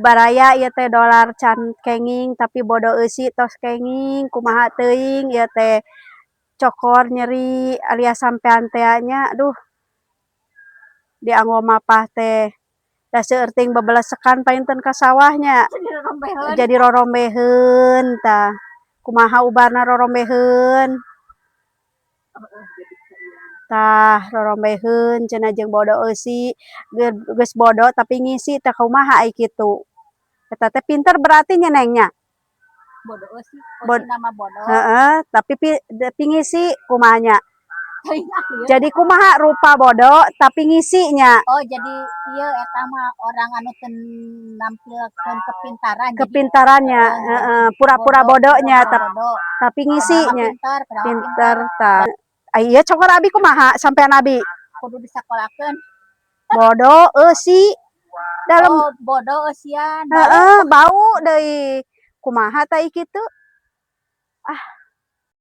baraya ieu teh dolar can kenging tapi bodo eusi tos kenging kumaha teuing ieu teh cokor nyeri alias sampean teh nya aduh dianggo mapah teh da seueur teuing babelesekan painten ka sawahnya jadi rorombeheun tah kumaha ubarna rorombeheun tah rorombeheun cenah jeung bodo eusi geus bodo tapi ngisi teh kumaha ai kitu eta teh pinter berarti nya Neng nya bodo eusi eusi nama bodo heeh tapi ngisi kumaha nya jadi kumaha rupa bodo tapi ngisinya oh jadi ieu eta mah orang anu teu nampilkeun kepintarannya heeh pura-pura bodonya tapi ngisinya pinter tah ieu cokor abi kumaha sampean abi kudu disakolakeun bodo eusi dalam oh bodo eusian heeh bau deui kumaha tah kitu ah